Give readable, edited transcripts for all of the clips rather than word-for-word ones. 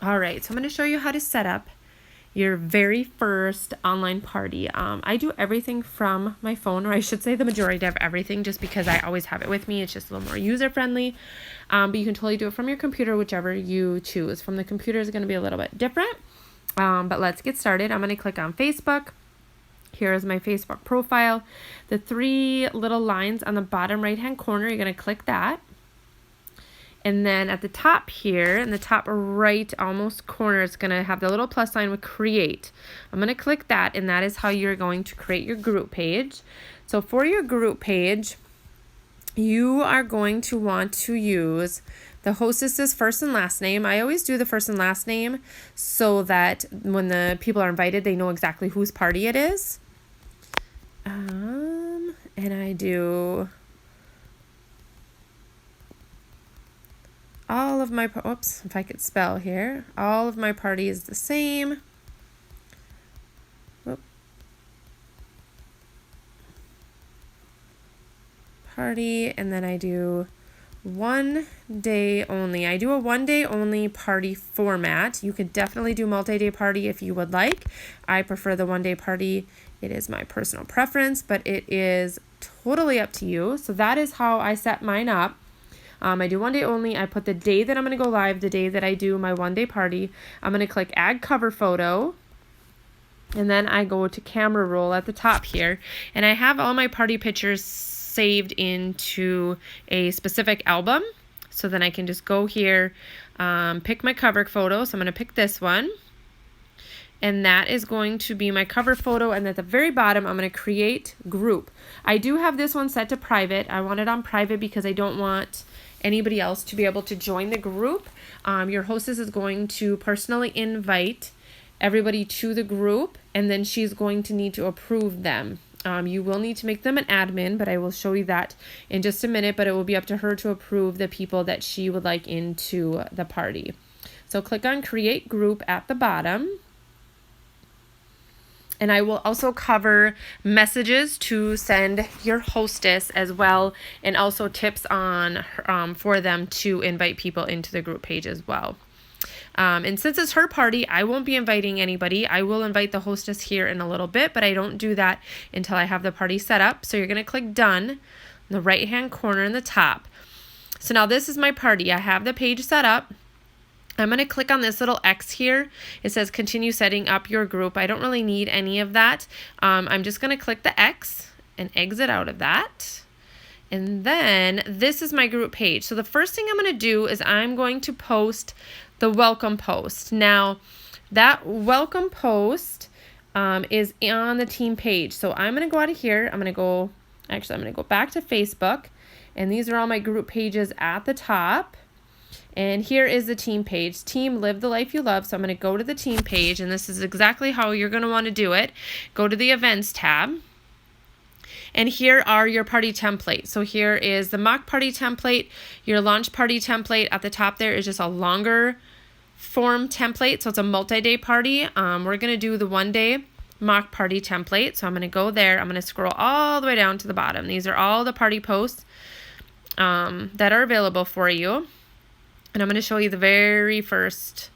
All right, so I'm going to show you how to set up your very first online party. I do everything from my phone, or I should say the majority of everything, just because I always have it with me. It's just a little more user-friendly, but you can totally do it from your computer, whichever you choose. From the computer is going to be a little bit different, but let's get started. I'm going to click on Facebook. Here is my Facebook profile. The three little lines on the bottom right-hand corner, you're going to click that. And then at the top here, in the top right almost corner, it's going to have the little plus sign with create. I'm going to click that, and that is how you're going to create your group page. So for your group page, you are going to want to use the hostess's first and last name. I always do the first and last name so that when the people are invited, they know exactly whose party it is. And I do all of my, oops, if I could spell here, all of my party is the same. Whoop. Party, and then I do 1 day only. I do a 1 day only party format. You could definitely do multi-day party if you would like. I prefer the 1 day party. It is my personal preference, but it is totally up to you. So that is how I set mine up. I do 1 day only. I put the day that I'm going to go live, the day that I do my 1 day party. I'm going to click add cover photo. And then I go to camera roll at the top here. And I have all my party pictures saved into a specific album. So then I can just go here, pick my cover photo. So I'm going to pick this one. And that is going to be my cover photo. And at the very bottom, I'm going to create group. I do have this one set to private. I want it on private because I don't want anybody else to be able to join the group. Your hostess is going to personally invite everybody to the group, and then she's going to need to approve them. You will need to make them an admin, but I will show you that in just a minute, but it will be up to her to approve the people that she would like into the party. So click on create group at the bottom. And I will also cover messages to send your hostess as well, and also tips on for them to invite people into the group page as well. And since it's her party, I won't be inviting anybody. I will invite the hostess here in a little bit, but I don't do that until I have the party set up. So you're going to click done in the right-hand corner in the top. So now this is my party. I have the page set up. I'm going to click on this little X here. It says continue setting up your group. I don't really need any of that. I'm just going to click the X and exit out of that. And then this is my group page. So the first thing I'm going to do is I'm going to post the welcome post. Now that welcome post is on the team page. So I'm going to go out of here. I'm going to go back to Facebook, and these are all my group pages at the top. And here is the team page, Team Live the Life You Love. So I'm going to go to the team page, and this is exactly how you're going to want to do it. Go to the events tab, and here are your party templates. So here is the mock party template, your launch party template. At the top there is just a longer form template. So it's a multi-day party. We're going to do the 1 day mock party template. So I'm going to go there. I'm going to scroll all the way down to the bottom. These are all the party posts that are available for you. And I'm going to show you the very first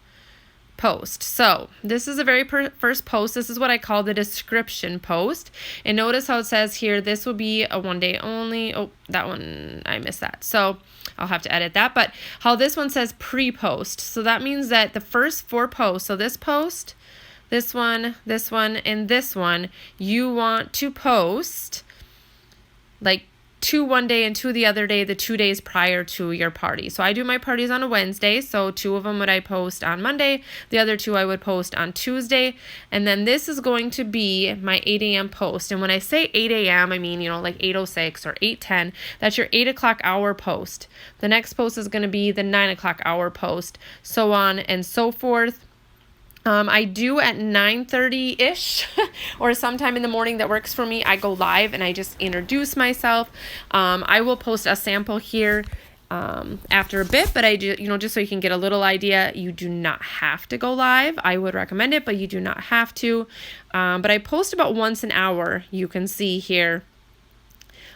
post. So this is the very first post. This is what I call the description post. And notice how it says here, this will be a 1 day only. Oh, that one, I missed that. So I'll have to edit that. But how this one says pre-post. So that means that the first 4 posts, so this post, this one, and this one, you want to post like 2 1 day and 2 the other day, the 2 days prior to your party. So I do my parties on a Wednesday, so 2 of them would I post on Monday, the other 2 I would post on Tuesday, and then this is going to be my 8 a.m. post. And when I say 8 a.m., I mean, like 8:06 or 8:10, that's your 8 o'clock hour post. The next post is going to be the 9 o'clock hour post, so on and so forth. I do at 9:30-ish or sometime in the morning that works for me. I go live and I just introduce myself. I will post a sample here after a bit, but I do, just so you can get a little idea, you do not have to go live. I would recommend it, but you do not have to. But I post about once an hour, you can see here.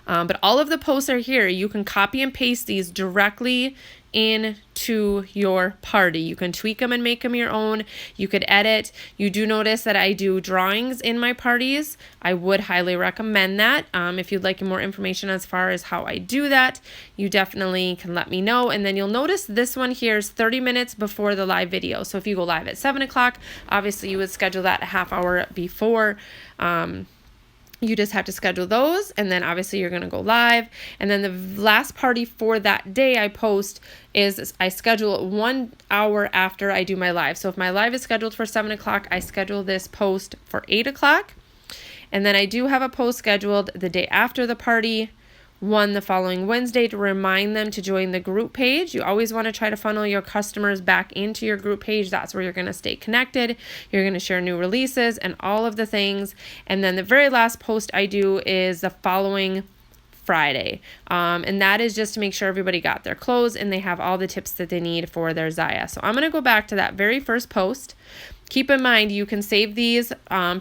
But all of the posts are here. You can copy and paste these directly into your party. You can tweak them and make them your own. You could edit. You do notice that I do drawings in my parties. I would highly recommend that. If you'd like more information as far as how I do that, you definitely can let me know. And then you'll notice this one here is 30 minutes before the live video. So if you go live at 7 o'clock, obviously you would schedule that a half hour before. You just have to schedule those, and then obviously you're going to go live. And then the last party for that day I post is I schedule it 1 hour after I do my live. So if my live is scheduled for 7 o'clock, I schedule this post for 8 o'clock. And then I do have a post scheduled the day after the party, one the following Wednesday, to remind them to join the group page. You always want to try to funnel your customers back into your group page. That's where you're going to stay connected. You're going to share new releases and all of the things. And then the very last post I do is the following Friday. And that is just to make sure everybody got their clothes and they have all the tips that they need for their Zaya. So I'm going to go back to that very first post. Keep in mind, you can save these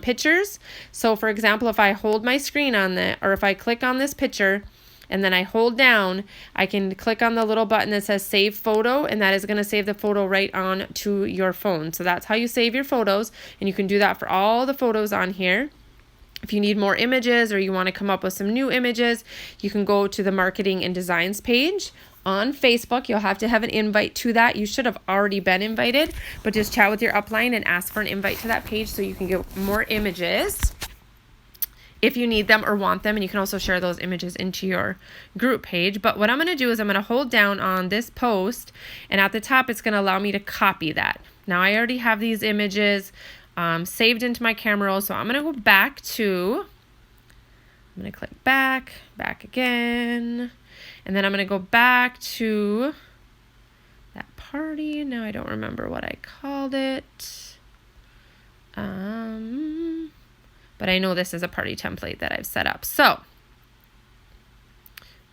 pictures. So for example, if I hold my screen on that, or if I click on this picture, and then I hold down, I can click on the little button that says save photo, and that is going to save the photo right on to your phone. So that's how you save your photos, and you can do that for all the photos on here. If you need more images or you want to come up with some new images, you can go to the marketing and designs page on Facebook. You'll have to have an invite to that. You should have already been invited, but just chat with your upline and ask for an invite to that page so you can get more images if you need them or want them, and you can also share those images into your group page. But what I'm going to do is I'm going to hold down on this post, and at the top it's going to allow me to copy that. Now I already have these images saved into my camera roll, so I'm going to go back to, I'm going to click back again, and then I'm going to go back to that party. Now I don't remember what I called it. But I know this is a party template that I've set up. So,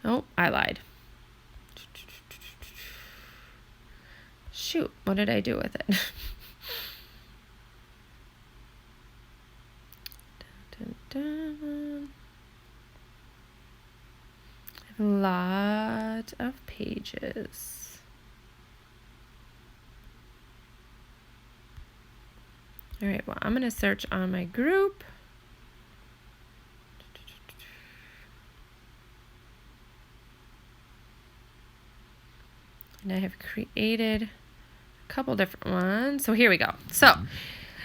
oh, I lied. Shoot, what did I do with it? Dun, dun, dun. A lot of pages. All right, well, I'm going to search on my group. And I have created a couple different ones. So here we go. So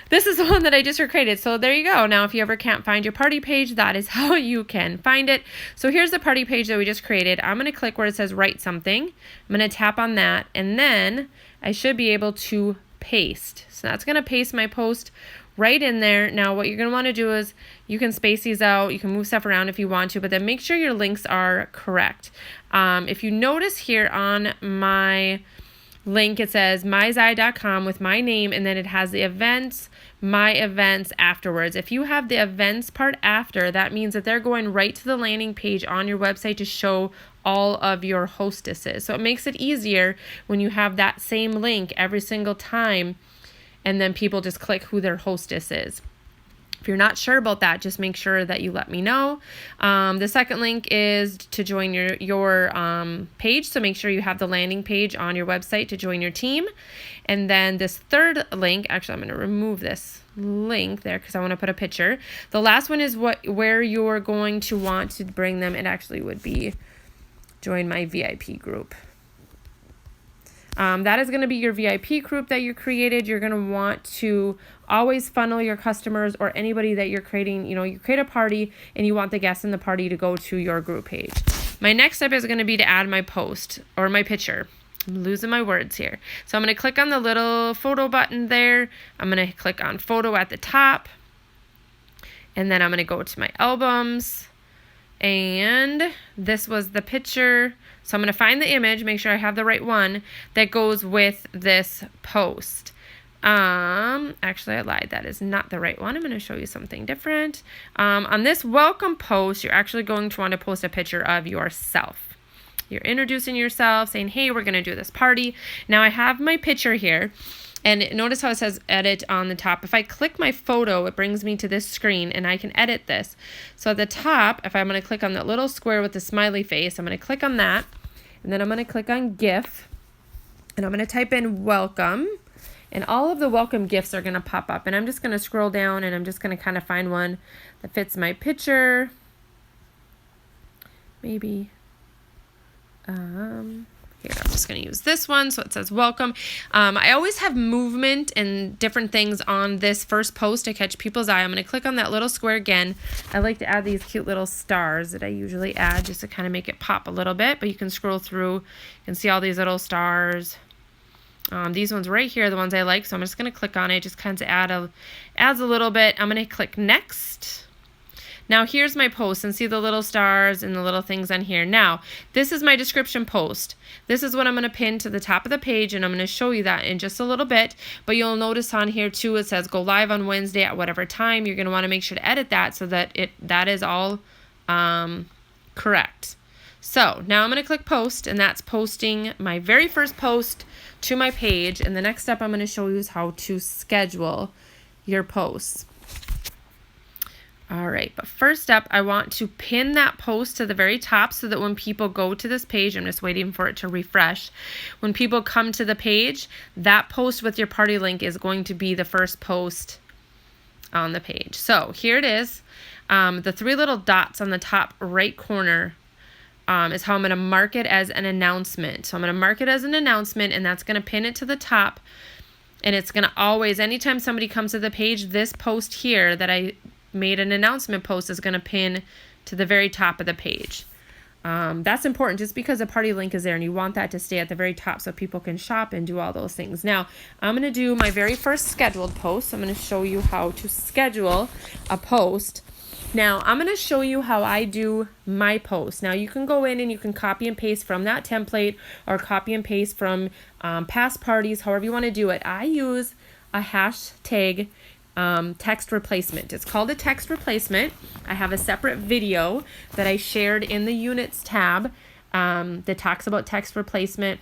this is the one that I just created. So there you go. Now, if you ever can't find your party page, that is how you can find it. So here's the party page that we just created. I'm going to click where it says write something. I'm going to tap on that, and then I should be able to paste. So that's going to paste my post right in there. Now, what you're going to want to do is you can space these out. You can move stuff around if you want to, but then make sure your links are correct. If you notice here on my link, it says myzai.com with my name, and then it has the events, my events afterwards. If you have the events part after, that means that they're going right to the landing page on your website to show all of your hostesses. So it makes it easier when you have that same link every single time, and then people just click who their hostess is. If you're not sure about that, just make sure that you let me know. The second link is to join your page, so make sure you have the landing page on your website to join your team. And then this third link, actually I'm going to remove this link there because I want to put a picture. The last one is where you're going to want to bring them. It actually would be join my VIP group. That is going to be your VIP group that you created. You're going to want to always funnel your customers or anybody that you're creating. You create a party and you want the guests in the party to go to your group page. My next step is going to be to add my post or my picture. I'm losing my words here. So I'm going to click on the little photo button there. I'm going to click on photo at the top. And then I'm going to go to my albums. And this was the picture. So I'm going to find the image, make sure I have the right one that goes with this post. Actually I lied. That is not the right one. I'm going to show you something different. On this welcome post, you're actually going to want to post a picture of yourself. You're introducing yourself, saying, hey, we're going to do this party. Now I have my picture here. And notice how it says edit on the top. If I click my photo, it brings me to this screen and I can edit this. So at the top, if I'm going to click on that little square with the smiley face, I'm going to click on that. And then I'm going to click on GIF. And I'm going to type in welcome. And all of the welcome gifts are going to pop up. And I'm just going to scroll down and I'm just going to kind of find one that fits my picture. Maybe. Here, I'm just going to use this one. So it says welcome. I always have movement and different things on this first post to catch people's eye. I'm going to click on that little square again. I like to add these cute little stars that I usually add just to kind of make it pop a little bit. But you can scroll through. You can see all these little stars. These ones right here are the ones I like, so I'm just going to click on it. Just kind of adds a little bit. I'm going to click next. Now here's my post, and see the little stars and the little things on here. Now, this is my description post. This is what I'm going to pin to the top of the page, and I'm going to show you that in just a little bit. But you'll notice on here too, it says go live on Wednesday at whatever time. You're going to want to make sure to edit that so that that is all correct. So now I'm going to click post, and that's posting my very first post to my page. And the next step I'm going to show you is how to schedule your posts. All right, but first up, I want to pin that post to the very top so that when people go to this page, I'm just waiting for it to refresh. When people come to the page, that post with your party link is going to be the first post on the page. So here it is. The three little dots on the top right corner is how I'm going to mark it as an announcement. So I'm going to mark it as an announcement, and that's going to pin it to the top. And it's going to always, anytime somebody comes to the page, this post here that I made an announcement post is going to pin to the very top of the page. That's important just because the party link is there and you want that to stay at the very top so people can shop and do all those things. Now, I'm going to do my very first scheduled post. I'm going to show you how to schedule a post. Now, I'm going to show you how I do my post. Now, you can go in and you can copy and paste from that template or copy and paste from past parties, however you want to do it. I use a hashtag text replacement. It's called a text replacement. I have a separate video that I shared in the units tab that talks about text replacement.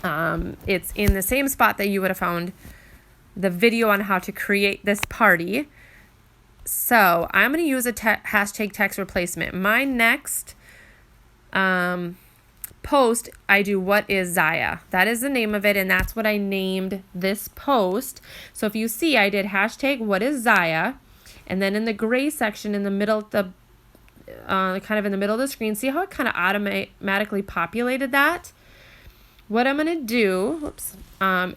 It's in the same spot that you would have found the video on how to create this party. So I'm going to use a hashtag text replacement. My next post, I do what is Zaya. That is the name of it, and that's what I named this post. So if you see, I did hashtag what is Zaya, and then in the gray section in the middle, kind of in the middle of the screen, see how it kind of automatically populated that? What I'm going to do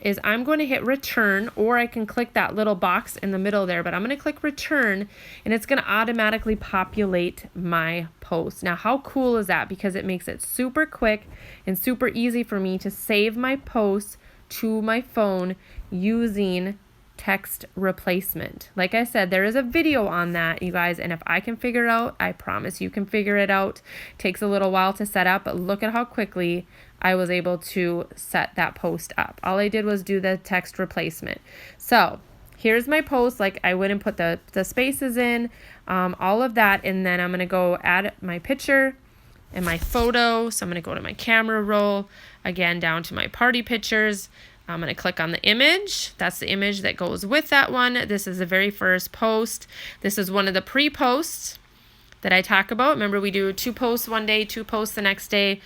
is I'm going to hit return, or I can click that little box in the middle there, but I'm going to click return, and it's going to automatically populate my post. Now, how cool is that? Because it makes it super quick and super easy for me to save my posts to my phone using text replacement. Like I said, there is a video on that, you guys, and if I can figure it out, I promise you can figure it out. It takes a little while to set up, but look at how quickly I was able to set that post up. All I did was do the text replacement. So here's my post. Like I went and put the spaces in, all of that, and then I'm going to go add my picture and my photo. So I'm going to go to my camera roll, again down to my party pictures. I'm going to click on the image. That's the image that goes with that one. This is the very first post. This is one of the pre-posts that I talk about. Remember, we do 2 posts one day, 2 posts the next day.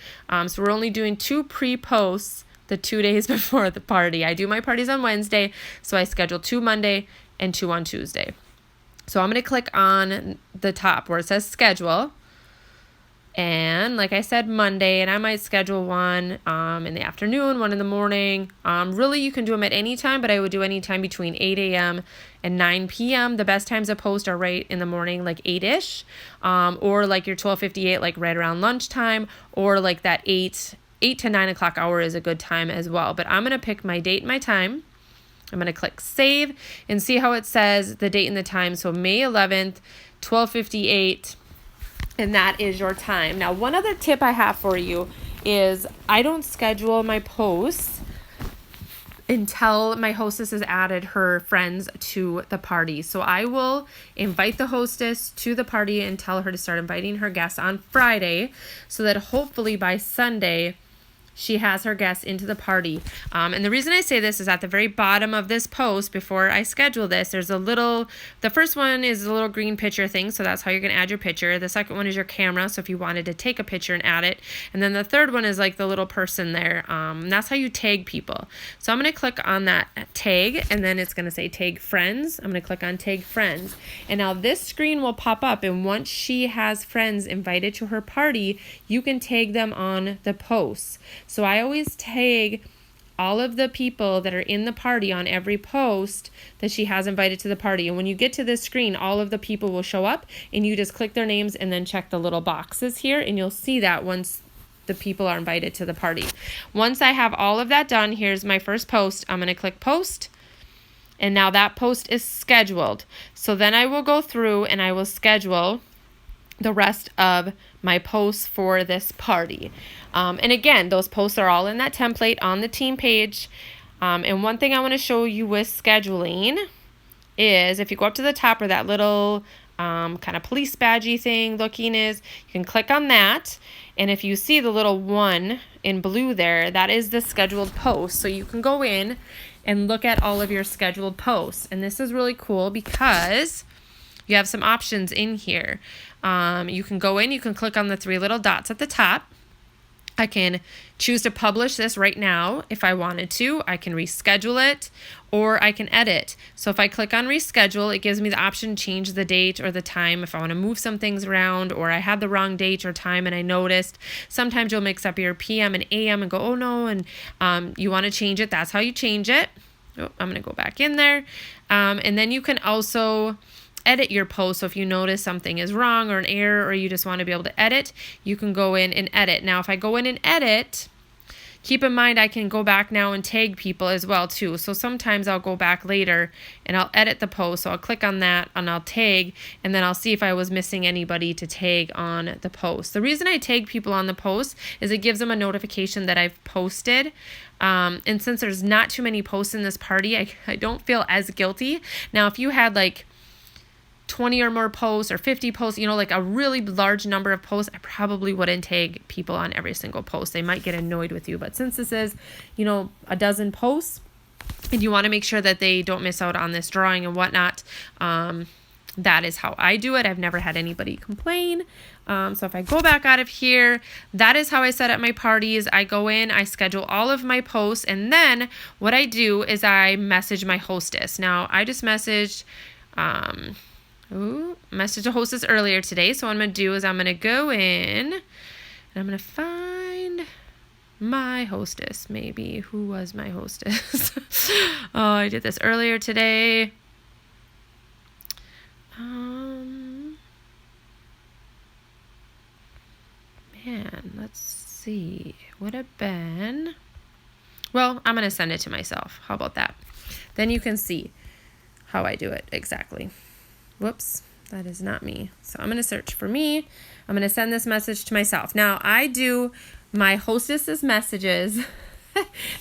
So we're only doing 2 pre-posts the 2 days before the party. I do my parties on Wednesday, so I schedule 2 Monday and 2 on Tuesday. So I'm going to click on the top where it says schedule. And like I said, Monday, and I might schedule one in the afternoon, one in the morning. Really, you can do them at any time, but I would do any time between 8 a.m. and 9 p.m. The best times to post are right in the morning, like 8-ish, or like your 12:58, like right around lunchtime, or like that 8 to 9 o'clock hour is a good time as well. But I'm going to pick my date and my time. I'm going to click save and see how it says the date and the time. So May 11th, 12:58. And that is your time. Now, one other tip I have for you is I don't schedule my posts until my hostess has added her friends to the party. So I will invite the hostess to the party and tell her to start inviting her guests on Friday so that hopefully by Sunday, she has her guests into the party. And the reason I say this is at the very bottom of this post, before I schedule this, there's the first one is a little green picture thing, so that's how you're going to add your picture. The second one is your camera, so if you wanted to take a picture and add it. And then the third one is like the little person there. And that's how you tag people. So I'm going to click on that tag, and then it's going to say tag friends. I'm going to click on tag friends. And now this screen will pop up, and once she has friends invited to her party, you can tag them on the posts. So I always tag all of the people that are in the party on every post that she has invited to the party. And when you get to this screen, all of the people will show up, and you just click their names and then check the little boxes here, and you'll see that once the people are invited to the party. Once I have all of that done, here's my first post. I'm going to click post. And now that post is scheduled. So then I will go through and I will schedule the rest of my posts for this party. And again, those posts are all in that template on the team page. And one thing I want to show you with scheduling is if you go up to the top where that little kind of police badgy thing looking is, you can click on that. And if you see the little one in blue there, that is the scheduled post. So you can go in and look at all of your scheduled posts. And this is really cool because you have some options in here. You can go in, you can click on the three little dots at the top. I can choose to publish this right now if I wanted to. I can reschedule it, or I can edit. So if I click on reschedule, it gives me the option to change the date or the time if I want to move some things around, or I had the wrong date or time and I noticed. Sometimes you'll mix up your PM and AM and go, oh no, and you want to change it. That's how you change it. Oh, I'm going to go back in there. And then you can also edit your post. So if you notice something is wrong or an error, or you just want to be able to edit, you can go in and edit. Now, if I go in and edit, keep in mind I can go back now and tag people as well too. So sometimes I'll go back later and I'll edit the post. So I'll click on that and I'll tag, and then I'll see if I was missing anybody to tag on the post. The reason I tag people on the post is it gives them a notification that I've posted. And since there's not too many posts in this party, I don't feel as guilty. Now, if you had like 20 or more posts or 50 posts, like a really large number of posts, I probably wouldn't tag people on every single post. They might get annoyed with you. But since this is, a dozen posts, and you want to make sure that they don't miss out on this drawing and whatnot, that is how I do it. I've never had anybody complain. So if I go back out of here, that is how I set up my parties. I go in, I schedule all of my posts, and then what I do is I message my hostess. Now, I just messaged a hostess earlier today. So what I'm going to do is I'm going to go in and I'm going to find my hostess. Maybe who was my hostess? Oh, I did this earlier today. Let's see. Would have been, well, I'm going to send it to myself. How about that? Then you can see how I do it exactly. Whoops, that is not me. So I'm going to search for me. I'm going to send this message to myself. Now, I do my hostess's messages.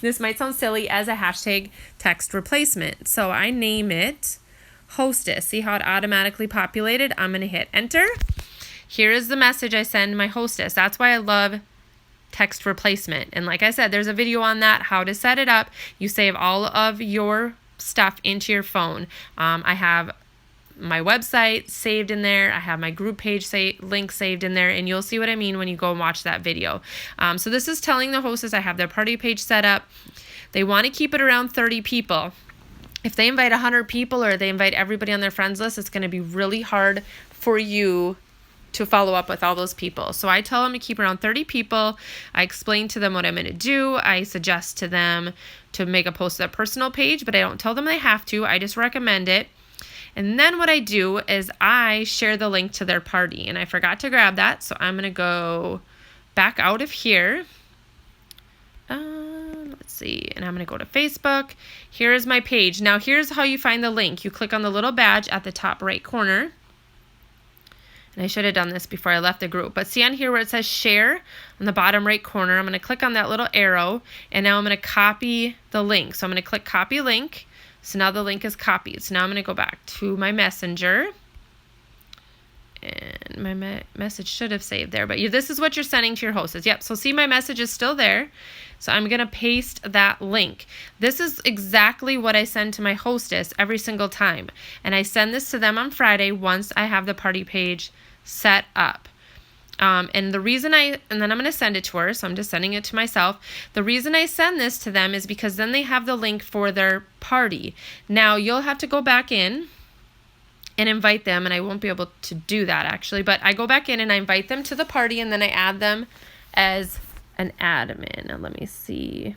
This might sound silly, as a hashtag text replacement. So I name it hostess. See how it automatically populated? I'm going to hit enter. Here is the message I send my hostess. That's why I love text replacement. And like I said, there's a video on that, how to set it up. You save all of your stuff into your phone. I have my website saved in there. I have my group page link saved in there, and you'll see what I mean when you go and watch that video. So this is telling the hostess I have their party page set up. They want to keep it around 30 people. If they invite 100 people or they invite everybody on their friends list, it's going to be really hard for you to follow up with all those people. So I tell them to keep around 30 people. I explain to them what I'm going to do. I suggest to them to make a post to their personal page, but I don't tell them they have to. I just recommend it. And then what I do is I share the link to their party. And I forgot to grab that, so I'm going to go back out of here. Let's see. And I'm going to go to Facebook. Here is my page. Now, here's how you find the link. You click on the little badge at the top right corner. And I should have done this before I left the group. But see on here where it says share on the bottom right corner, I'm going to click on that little arrow. And now I'm going to copy the link. So I'm going to click copy link. So now the link is copied. So now I'm going to go back to my messenger. And my message should have saved there, but this is what you're sending to your hostess. Yep, so see my message is still there. So I'm going to paste that link. This is exactly what I send to my hostess every single time. And I send this to them on Friday once I have the party page set up. And then I'm going to send it to her, so I'm just sending it to myself. The reason I send this to them is because then they have the link for their party. Now, you'll have to go back in and invite them, and I won't be able to do that actually, but I go back in and I invite them to the party, and then I add them as an admin. Now, let me see.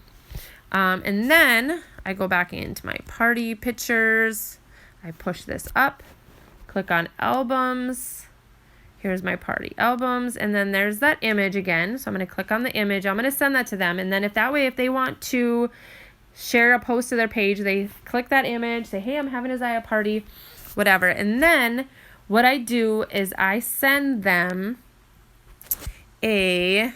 And then I go back into my party pictures. I push this up, click on albums. Here's my party albums, and then there's that image again. So I'm going to click on the image. I'm going to send that to them, and then if they want to share a post to their page, they click that image, say, hey, I'm having a Zaya party, whatever. And then what I do is I send them a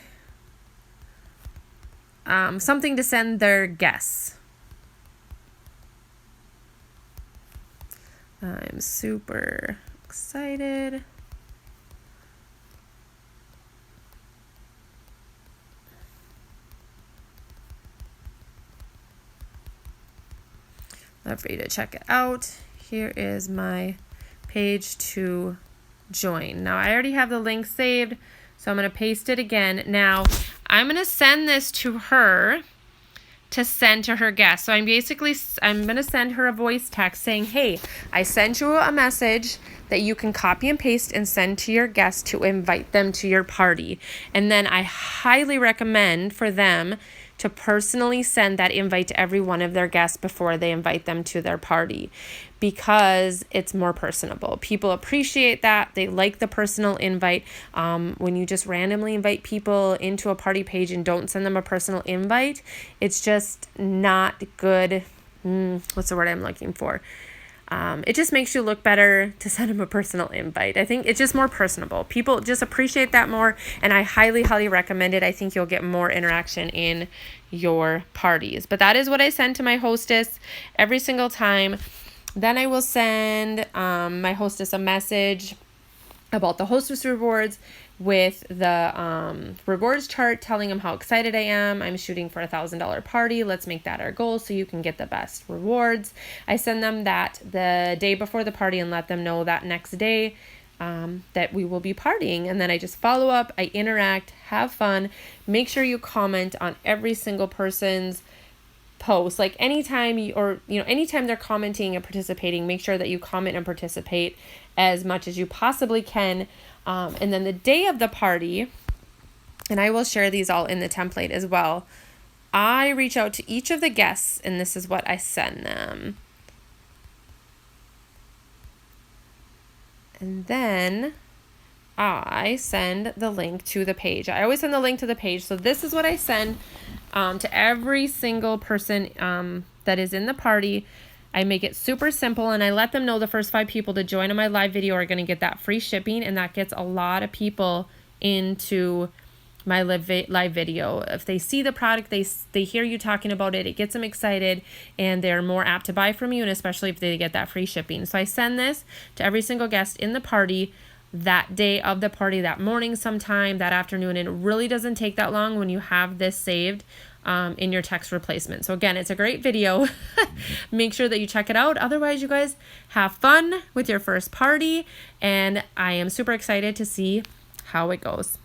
something to send their guests. I'm super excited. Love for you to check it out. Here is my page to join. Now, I already have the link saved, so I'm going to paste it again. Now, I'm going to send this to her to send to her guests. So I'm going to send her a voice text saying, hey, I sent you a message that you can copy and paste and send to your guests to invite them to your party. And then I highly recommend for them to personally send that invite to every one of their guests before they invite them to their party, because it's more personable. People appreciate that. They like the personal invite. When you just randomly invite people into a party page and don't send them a personal invite, it's just not good. What's the word I'm looking for? It just makes you look better to send them a personal invite. I think it's just more personable. People just appreciate that more, and I highly, highly recommend it. I think you'll get more interaction in your parties. But that is what I send to my hostess every single time. Then I will send my hostess a message about the hostess rewards with the rewards chart, telling them how excited I am. I'm shooting for $1,000 party. Let's make that our goal so you can get the best rewards. I send them that the day before the party and let them know that next day that we will be partying. And then I just follow up, I interact, have fun. Make sure you comment on every single person's post. Like anytime anytime they're commenting and participating, make sure that you comment and participate as much as you possibly can. And then the day of the party, and I will share these all in the template as well, I reach out to each of the guests, and this is what I send them. And then I send the link to the page. I always send the link to the page. So this is what I send to every single person that is in the party. I make it super simple, and I let them know the first 5 people to join on my live video are going to get that free shipping, and that gets a lot of people into my live video. If they see the product, they hear you talking about it, it gets them excited, and they're more apt to buy from you, and especially if they get that free shipping. So I send this to every single guest in the party that day of the party, that morning sometime, that afternoon, and it really doesn't take that long when you have this saved in your text replacement. So again, it's a great video. Make sure that you check it out. Otherwise, you guys have fun with your first party, and I am super excited to see how it goes.